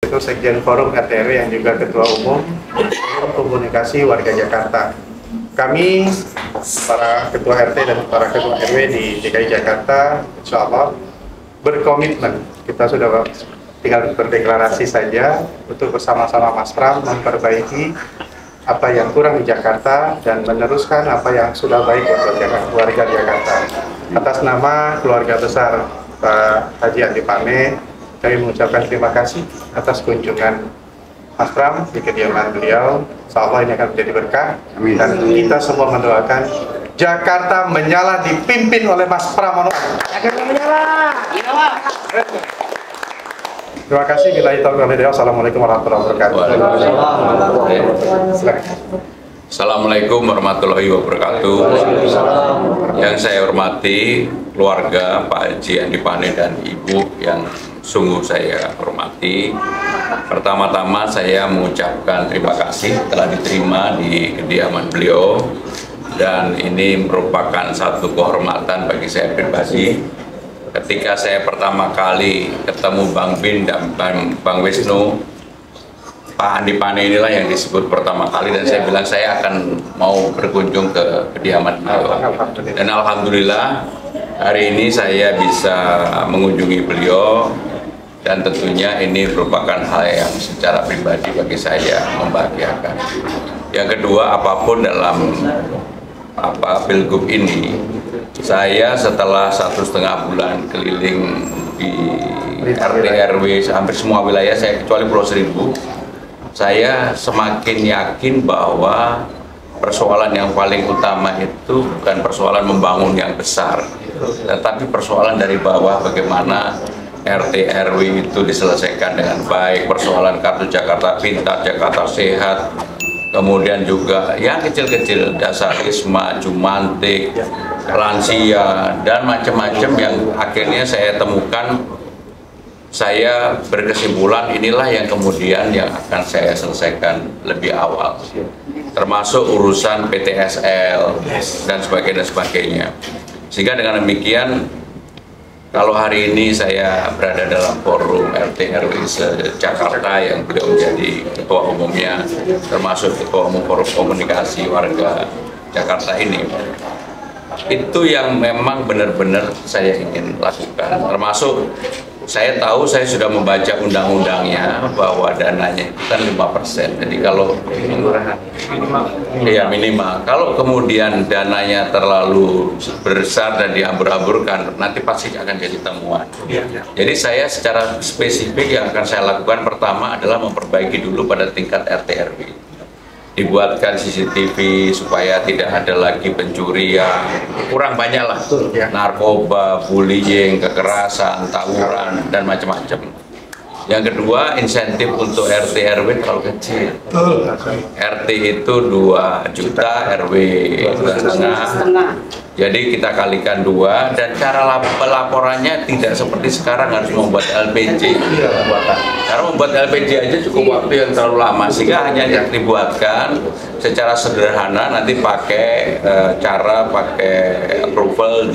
Ketua Sekjen Forum RT/RW yang juga Ketua Umum Forum Komunikasi Warga Jakarta. Kami, para Ketua RT dan para Ketua RW di DKI Jakarta, insya Allah berkomitmen. Kita sudah tinggal berdeklarasi saja untuk bersama-sama Mas Pram memperbaiki apa yang kurang di Jakarta dan meneruskan apa yang sudah baik untuk warga Jakarta. Atas nama keluarga besar Pak Haji Andi Pane, kami mengucapkan terima kasih atas kunjungan Mas Pram di kediaman beliau. Insya Allah ini akan menjadi berkah. Amin. Dan kita semua mendoakan Jakarta menyala dipimpin oleh Mas Pram. Jakarta menyala. Terima kasih. Assalamualaikum warahmatullahi wabarakatuh. Assalamualaikum warahmatullahi wabarakatuh. Yang saya hormati keluarga Pak Haji Andi Pane dan Ibu yang sungguh saya hormati. Pertama-tama saya mengucapkan terima kasih telah diterima di kediaman beliau, dan ini merupakan satu kehormatan bagi saya pribadi. Ketika saya pertama kali ketemu Bang Bin dan Bang Wisnu, Pak Andi Pane inilah yang disebut pertama kali, dan saya bilang saya akan mau berkunjung ke kediaman beliau. Dan alhamdulillah hari ini saya bisa mengunjungi beliau, dan tentunya ini merupakan hal yang secara pribadi bagi saya membahagiakan. Yang kedua, apapun dalam Pilgub ini, saya setelah 1,5 bulan keliling di RT/RW hampir semua wilayah saya kecuali Pulau Seribu, saya semakin yakin bahwa persoalan yang paling utama itu bukan persoalan membangun yang besar, tetapi persoalan dari bawah, bagaimana RT/RW itu diselesaikan dengan baik, persoalan kartu Jakarta Pintar, Jakarta Sehat, kemudian juga yang kecil-kecil, Dasarisma, Jumantik, lansia, dan macam-macam yang akhirnya saya temukan. Saya berkesimpulan inilah yang kemudian yang akan saya selesaikan lebih awal, termasuk urusan PTSL dan sebagainya. Sehingga dengan demikian, kalau hari ini saya berada dalam forum RT/RW Jakarta yang beliau menjadi ketua umumnya, termasuk ketua umum Forum Komunikasi Warga Jakarta ini, itu yang memang benar-benar saya ingin lakukan. Termasuk saya tahu, saya sudah membaca undang-undangnya bahwa dananya itu kan 5%. Jadi kalau minimal. Kalau kemudian dananya terlalu besar dan diambur-amburkan, nanti pasti akan jadi temuan. Jadi saya secara spesifik yang akan saya lakukan pertama adalah memperbaiki dulu pada tingkat RT/RW. Dibuatkan CCTV supaya tidak ada lagi pencurian, kurang banyak lah, narkoba, bullying, kekerasan, tawuran, dan macam-macam. Yang kedua, insentif untuk RT/RW terlalu kecil. RT itu 2 juta, RW 1,5. Jadi kita kalikan 2, dan cara pelaporannya tidak seperti sekarang harus membuat LPG. Karena membuat LPG aja cukup waktu yang terlalu lama, sehingga hanya dibuatkan secara sederhana, nanti pakai pakai approval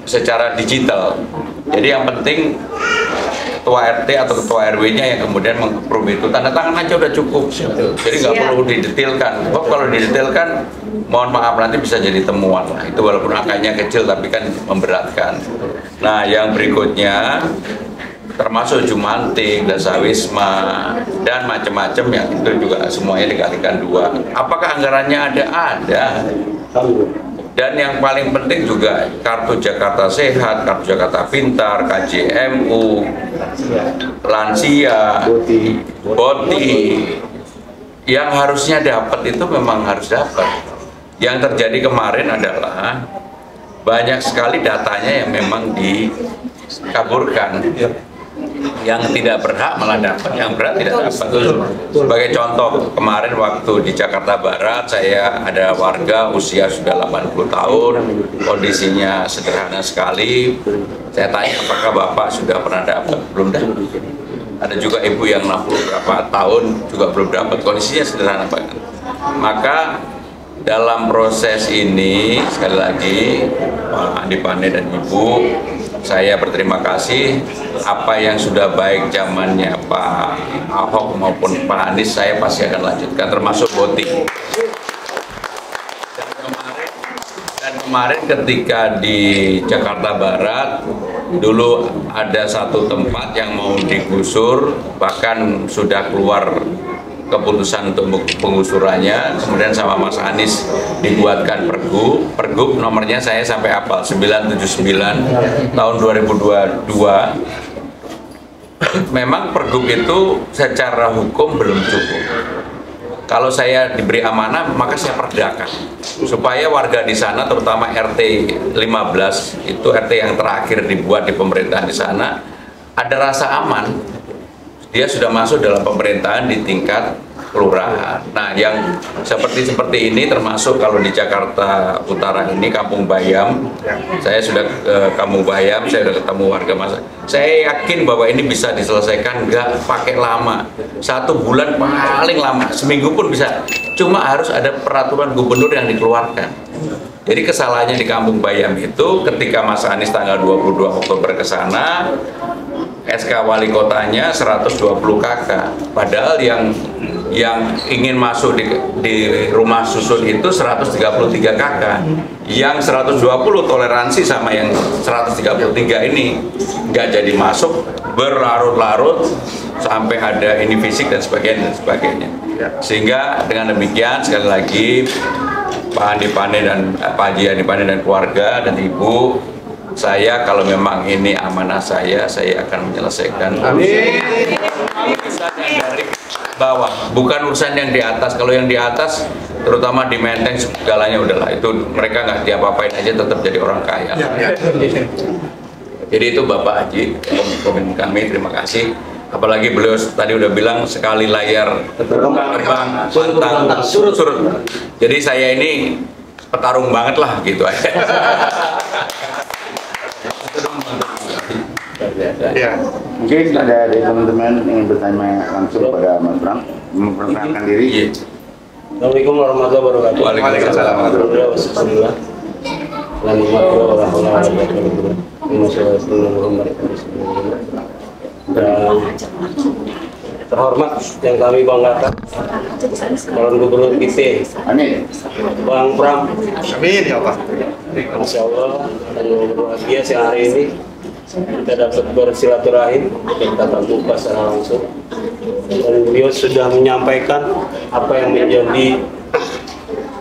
secara digital. Jadi yang penting ketua RT atau ketua RW-nya yang kemudian meng-approve itu, tanda tangan aja udah cukup. Jadi nggak perlu didetailkan. Kalau didetailkan, mohon maaf nanti bisa jadi temuan lah. Itu walaupun angkanya kecil tapi kan memberatkan. Nah, yang berikutnya termasuk Jumantik, Dasawisma, dan macam-macam yang itu juga semuanya dikalikan 2. Apakah anggarannya ada? Ada. Dan yang paling penting juga kartu Jakarta Sehat, kartu Jakarta Pintar, KJMU, lansia, BOTI, yang harusnya dapat itu memang harus dapat. Yang terjadi kemarin adalah banyak sekali datanya yang memang dikaburkan. Yang tidak berhak malah dapat, yang berhak tidak dapat. Sebagai contoh, kemarin waktu di Jakarta Barat, saya ada warga usia sudah 80 tahun, kondisinya sederhana sekali. Saya tanya, apakah Bapak sudah pernah dapat? Belum dapat. Ada juga ibu yang 60 berapa tahun juga belum dapat, kondisinya sederhana banget. Maka dalam proses ini, sekali lagi, Pak Andi Pane dan Ibu, saya berterima kasih apa yang sudah baik zamannya Pak Ahok maupun Pak Anies, saya pasti akan lanjutkan, termasuk voting. Dan kemarin ketika di Jakarta Barat, dulu ada satu tempat yang mau digusur, bahkan sudah keluar keputusan untuk penggusurannya, kemudian sama Mas Anies dibuatkan pergub nomornya saya sampai hafal 979 tahun 2022. Memang pergub itu secara hukum belum cukup. Kalau saya diberi amanah, maka saya perdakan supaya warga di sana, terutama RT 15 itu RT yang terakhir dibuat di pemerintahan di sana, ada rasa aman. Dia sudah masuk dalam pemerintahan di tingkat kelurahan. Nah, yang seperti ini termasuk kalau di Jakarta Utara ini Kampung Bayam, saya sudah ke Kampung Bayam, saya sudah ketemu warga masa. Saya yakin bahwa ini bisa diselesaikan nggak pakai lama, 1 bulan paling lama, seminggu pun bisa. Cuma harus ada peraturan gubernur yang dikeluarkan. Jadi kesalahannya di Kampung Bayam itu ketika Mas Anies tanggal 22 Oktober ke sana, SK wali kotanya 120 KK, padahal yang ingin masuk di rumah susun itu 133 KK, yang 120 toleransi sama yang 133 ini nggak jadi masuk, berlarut-larut sampai ada ini fisik dan sebagainya. Sehingga dengan demikian sekali lagi Pak Andi Pane dan Pak Haji Andi Pane dan keluarga dan Ibu, saya kalau memang ini amanah saya akan menyelesaikan. Amin. Urusan yang dari bawah, bukan urusan yang di atas. Kalau yang di atas, terutama di Menteng segalanya udahlah, itu mereka nggak diapa-apain aja tetap jadi orang kaya. Jadi itu Bapak Haji, komitmen kami, terima kasih. Apalagi beliau tadi udah bilang sekali layar terbang, pantang surut. Jadi saya ini petarung banget lah gitu aja. Ya. Mungkin ada dari teman-teman ingin bertanya langsung pada Mas Bram, memperkenalkan diri. Iya. Assalamualaikum warahmatullahi wabarakatuh. Waalaikumsalam warahmatullahi wabarakatuh. Dan terhormat yang kami banggakan, calon gubernur kita, Bang Bram. Amin ya Allah. Masya Allah, dan luar biasa hari ini kita dapat bersilaturahim, kita tatap muka secara langsung, dan beliau sudah menyampaikan apa yang menjadi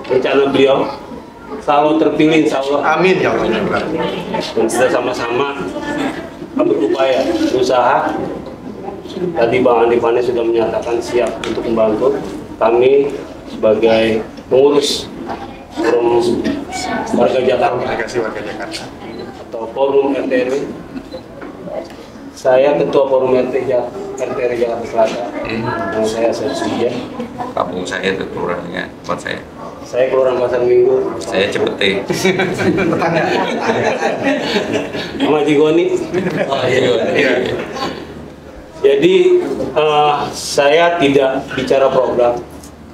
rencana beliau. Selalu terpilih, insya Allah. Amin ya Allah. Dan kita sama-sama berupaya, berusaha. Tadi Bang Andi Pane sudah menyatakan siap untuk membantu kami sebagai pengurus forum warga Jakarta atau forum RT/RW. Saya ketua forum RT/RW Jakarta Selatan, yang saya Setia. Kampung saya itu kelurahannya tempat saya. Saya Kelurahan Pasar Minggu. Saya Cepete. Sama Jigoni. Oh iya. Jadi saya tidak bicara program,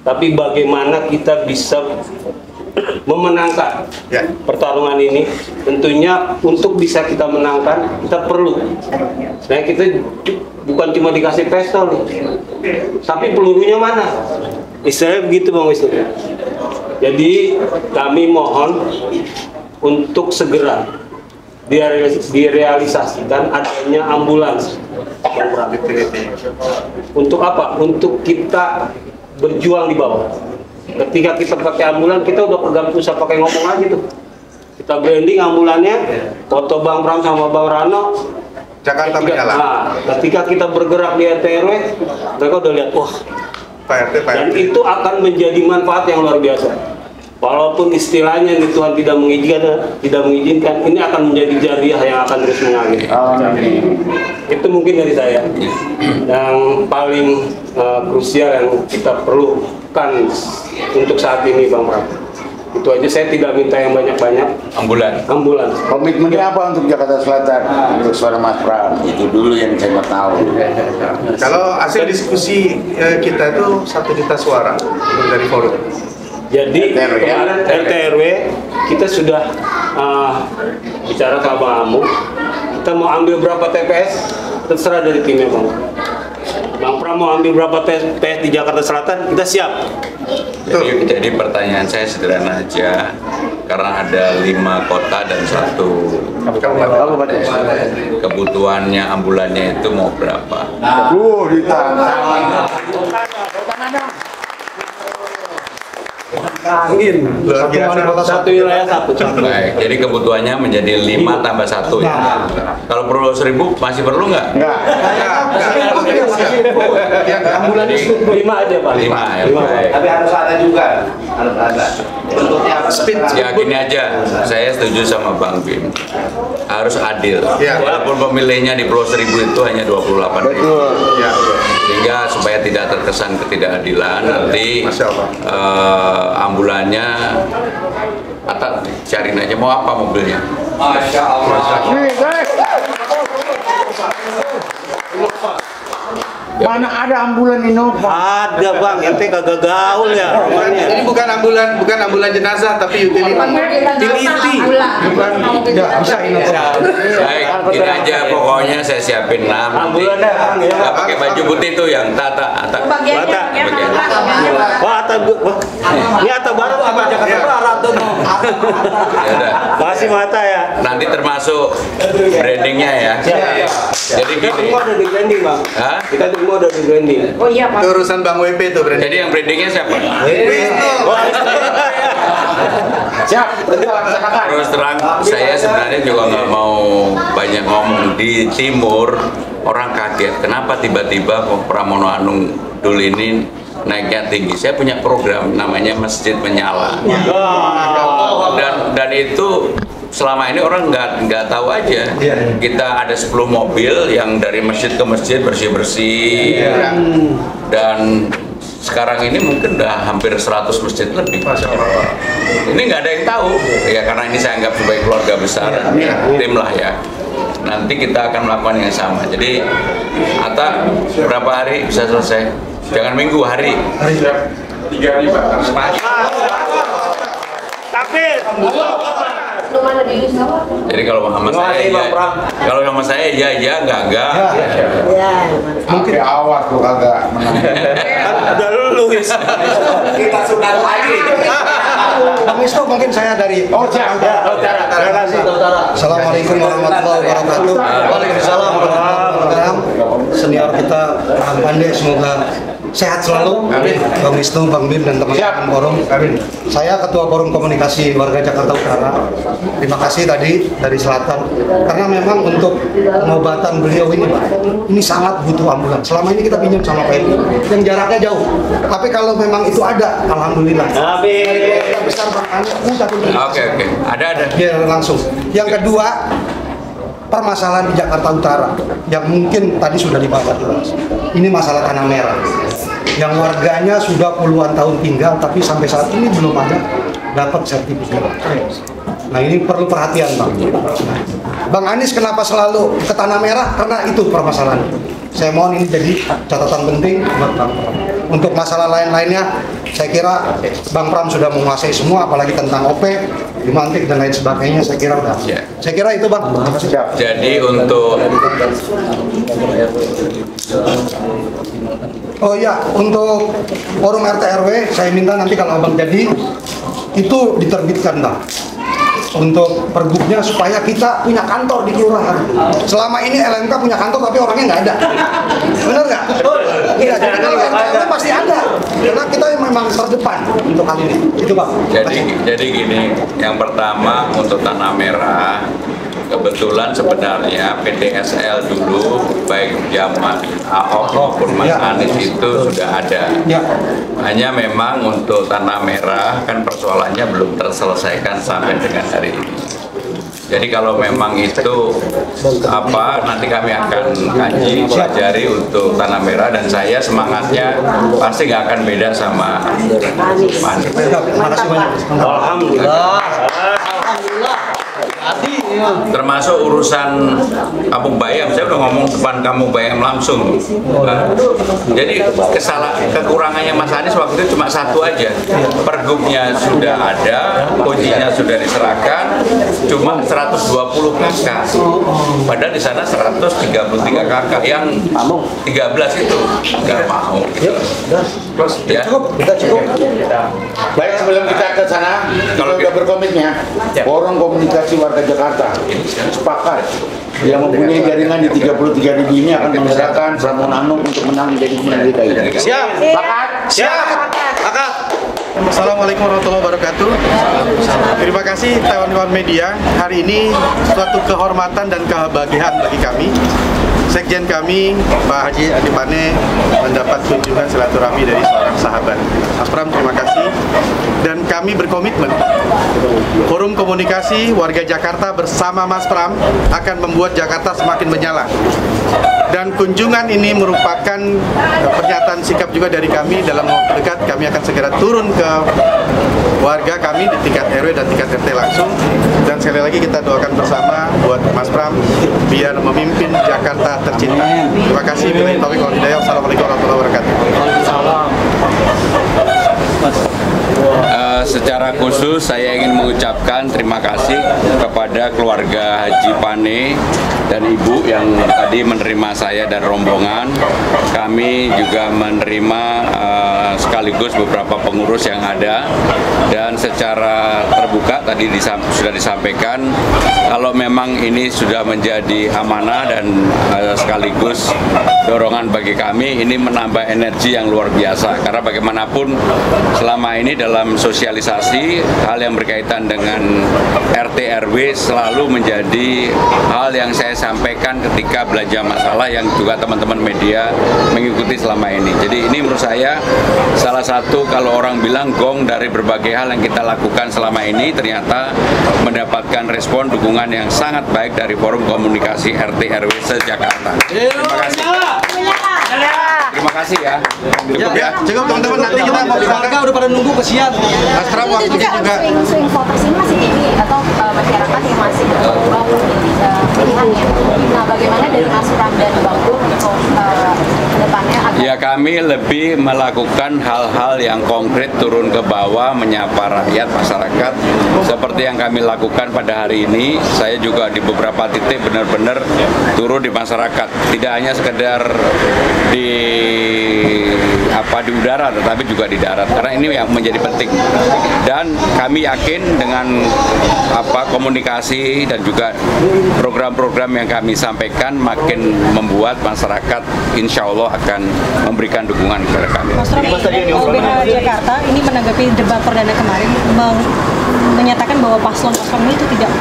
tapi bagaimana kita bisa memenangkan pertarungan ini. Tentunya untuk bisa kita menangkan, kita perlu. Nah, kita bukan cuma dikasih pistol nih, tapi pelurunya mana? Istilahnya begitu Bang Wisnu. Jadi kami mohon untuk segera direalisasikan adanya ambulans. Untuk apa? Untuk kita berjuang di bawah. Ketika kita pakai ambulan, kita udah pegang pusat pakai ngomong lagi tuh. Kita branding ambulannya, foto Bang Bram sama Bang Rano. Jakarta menyala. Nah, ketika kita bergerak di RT/RW, mereka udah lihat, wah, Pak RT. dan itu akan menjadi manfaat yang luar biasa. Walaupun istilahnya ini Tuhan tidak mengizinkan, ini akan menjadi jariah yang akan terus mengalir. Itu mungkin dari saya. Yang paling krusial yang kita perlukan untuk saat ini, Bang Bram. Itu aja, saya tidak minta yang banyak-banyak. Ambulans. Komitmennya apa untuk Jakarta Selatan? Untuk suara Mas Bram, itu dulu yang saya mau tahu. Kalau hasil diskusi kita itu 1 juta suara dari forum. Jadi kemarin RT/RW kita sudah bicara sama Bang Amu, Kita mau ambil berapa TPS, terserah dari timnya Bang. Bang Pram mau ambil berapa TPS di Jakarta Selatan, kita siap. Jadi pertanyaan saya sederhana aja, karena ada 5 kota dan 1 kabupaten. Kebutuhannya ambulannya itu mau berapa? Angin. Satu wilayah satu. Baik, jadi kebutuhannya menjadi 5 tambah 1 ya. Kalau perlu 1000 masih perlu nggak? Ambulan 5 aja Pak. 5 ya. Baik. Tapi harus ada juga, harus ada. Bentuknya apa? Ya gini aja, saya setuju sama Bang Bim. Harus adil. Ya. Walaupun pemilihnya di Pulau Seribu itu hanya 28.000. Ya. Sehingga supaya tidak terkesan ketidakadilan nanti Masya Allah. ambulannya atau cariin aja mau apa mobilnya. Masya Allah. Mana ada ambulan Innova? Ada Bang, ente kagak gaul ya. Ini bukan ambulan jenazah tapi utility. Bisa Baik, ini aja pokoknya saya siapin 6 nanti. Nggak pakai baju putih tuh yang Tata. Bagian Wah, ini Atta Barat apa Jakarta Barat tuh? Ya udah. Makasih Mata ya. Nanti termasuk brandingnya ya. Jadi Kita gini. semua ada di branding Bang. Hah? Kita semua ada di branding. Oh iya Pak. Itu urusan Bang WP tuh berarti. Jadi yang brandingnya siapa? Siap. Terus terang, saya sebenarnya juga nggak mau banyak ngomong. Di timur orang kaget, kenapa tiba-tiba Pramono Anung Dul ini naiknya tinggi. Saya punya program namanya Masjid Menyala. Dan itu selama ini orang nggak tahu aja. Kita ada 10 mobil yang dari masjid ke masjid bersih-bersih. Dan sekarang ini mungkin udah hampir 100 masjid lebih. Ini nggak ada yang tahu ya, karena ini saya anggap sebagai keluarga besar, tim lah ya. Nanti kita akan melakukan yang sama. Jadi Atta berapa hari bisa selesai? Jangan minggu, hari. 3 hari Pak. Tapi Belum ada di list apa? Jadi kalau sama saya ya, kalau sama saya ya enggak. Mungkin awas tuh kagak menang. udah lulus. Kita sudah lagi. Bang Wisnu mungkin saya dari Terima kasih. Assalamualaikum warahmatullahi wabarakatuh. Waalaikumsalam warahmatullahi wabarakatuh. Senior kita Bang Pande semoga sehat selalu. Bang Wisnu, Bang Bim dan teman-teman forum. Saya Ketua Forum Komunikasi Warga Jakarta Utara. Terima kasih tadi dari Selatan karena memang untuk pengobatan beliau ini Pak, ini sangat butuh ambulans. Selama ini kita pinjam sama PMI yang jaraknya jauh. Tapi kalau memang itu ada, alhamdulillah. Amin. Besar Bang Anies, Oke. Ada. biar langsung. Yang kedua, permasalahan di Jakarta Utara yang mungkin tadi sudah dibahas. Ini masalah tanah merah yang warganya sudah puluhan tahun tinggal tapi sampai saat ini belum ada dapat sertifikat. Nah ini perlu perhatian Bang. Bang Anies kenapa selalu ke tanah merah? Karena itu permasalahan. Saya mohon ini jadi catatan penting buat Bang Pram. Untuk masalah lain-lainnya, saya kira Bang Pram sudah menguasai semua, apalagi tentang OP, dimantik dan lain sebagainya. Saya kira udah. Ya. Saya kira itu Bang. Siap. Jadi untuk Oh iya, untuk forum RT RW, saya minta nanti kalau Abang jadi itu diterbitkan Bang. Untuk pergubnya supaya kita punya kantor di kelurahan. Selama ini LMK punya kantor tapi orangnya nggak ada. Benar nggak? Iya, jadi kalau RT pasti ada. Karena kita memang terdepan untuk hal ini. Itu Bang. jadi gini, yang pertama untuk tanah merah, kebetulan sebenarnya PDSL dulu baik zaman Ahok maupun Mas Anies itu sudah ada. Ya. Hanya memang untuk tanah merah kan persoalannya belum terselesaikan sampai dengan hari ini. Jadi kalau memang itu nanti kami akan kaji, pelajari untuk tanah merah, dan saya semangatnya pasti nggak akan beda sama Pak Anies. Terima kasih banyak. Alhamdulillah. termasuk urusan Kampung Bayam. Saya udah ngomong depan Kampung Bayam langsung. Nah, jadi kekurangannya Mas Anies waktu itu cuma satu aja, pergubnya sudah ada, kuncinya sudah diserahkan, cuma 120 KK, padahal di sana 133 KK, yang 13 itu nggak mau. Terus ya. Baik, sebelum kita ke sana, kalau kita berkomitmen, Forum Komunikasi Warga Jakarta sepakat yang mempunyai jaringan di 33.000 ini akan menyerahkan Pramono Anung untuk menang menjadi Gubernur DKI. Siap. Sepakat? Siap. Akak. Assalamualaikum warahmatullahi wabarakatuh. Terima kasih kawan-kawan media. Hari ini suatu kehormatan dan kebahagiaan bagi kami. Sekjen kami, Pak Haji Adipane, mendapat kunjungan silaturahmi dari seorang sahabat. Mas Pram, terima kasih. Dan kami berkomitmen, Forum Komunikasi Warga Jakarta bersama Mas Pram akan membuat Jakarta semakin menyala. Dan kunjungan ini merupakan pernyataan sikap juga dari kami. Dalam waktu dekat kami akan segera turun ke warga kami di tingkat RW dan tingkat RT langsung. Dan sekali lagi kita doakan bersama buat Mas Pram biar memimpin Jakarta tercinta. Terima kasih. Billahi taufiq wal hidayah. Wassalamualaikum warahmatullahi wabarakatuh. Secara khusus saya ingin mengucapkan terima kasih kepada keluarga Haji Pane dan Ibu yang tadi menerima saya dan rombongan. Kami juga menerima sekaligus beberapa pengurus yang ada, dan secara terbuka tadi sudah disampaikan kalau memang ini sudah menjadi amanah dan sekaligus dorongan bagi kami, ini menambah energi yang luar biasa, karena bagaimanapun selama ini dalam sosialisasi hal yang berkaitan dengan RT RW selalu menjadi hal yang saya sampaikan ketika belanja masalah yang juga teman-teman media mengikuti selama ini. Jadi ini menurut saya salah satu, kalau orang bilang gong dari berbagai hal yang kita lakukan selama ini, ternyata mendapatkan respon dukungan yang sangat baik dari Forum Komunikasi RT RW se-Jakarta. Terima kasih. Terima kasih ya. Cukup ya. Cukup teman-teman, nanti kita mau Warga udah pada nunggu kesian. Mas Pram waktunya juga. Swing voters ini masih tinggi atau masyarakat yang masih berubah pilihannya. Nah, bagaimana dari Mas Pram dan Bang Gun untuk kedepannya? Ya, kami lebih melakukan hal-hal yang konkret, turun ke bawah, menyapa rakyat, masyarakat, seperti yang kami lakukan pada hari ini. Saya juga di beberapa titik benar-benar turun di masyarakat, tidak hanya sekedar di udara, tetapi juga di darat, karena ini yang menjadi penting. Dan kami yakin dengan komunikasi dan juga program-program yang kami sampaikan makin membuat masyarakat insya Allah akan memberikan dukungan kepada kami. Mas Romi, LBH Jakarta ini menanggapi debat perdana kemarin menyatakan bahwa paslon-paslon itu tidak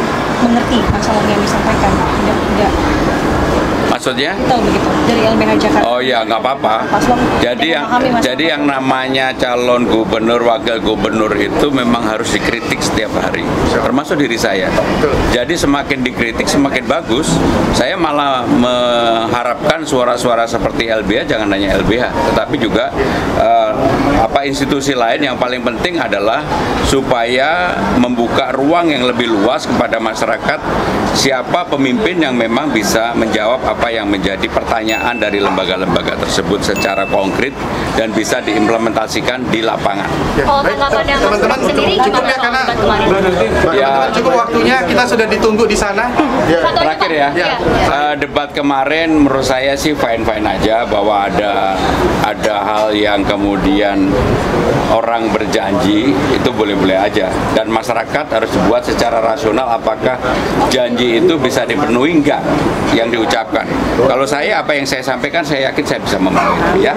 mengerti masalah yang disampaikan, tidak Maksudnya? tahu begitu dari LBH Jakarta. Oh ya, nggak apa-apa. Jadi yang namanya calon gubernur, wakil gubernur itu memang harus dikritik setiap hari, termasuk diri saya. Jadi semakin dikritik semakin bagus. Saya malah mengharapkan suara-suara seperti LBH, jangan hanya LBH, tetapi juga institusi lain. Yang paling penting adalah supaya membuka ruang yang lebih luas kepada masyarakat, siapa pemimpin yang memang bisa menjawab apa yang menjadi pertanyaan dari lembaga-lembaga tersebut secara konkret dan bisa diimplementasikan di lapangan. Kalau tanggapan yang Mas Pram sendiri gimana soal debat kemarin? Teman-teman, cukup waktunya, kita sudah ditunggu di sana. Terakhir ya, debat kemarin menurut saya sih fine-fine aja, bahwa ada hal yang kemudian orang berjanji itu boleh-boleh aja, dan masyarakat harus dibuat secara rasional apakah janji itu bisa dipenuhi enggak yang diucapkan. Kalau saya, apa yang saya sampaikan, saya yakin saya bisa memenuhi. Ya.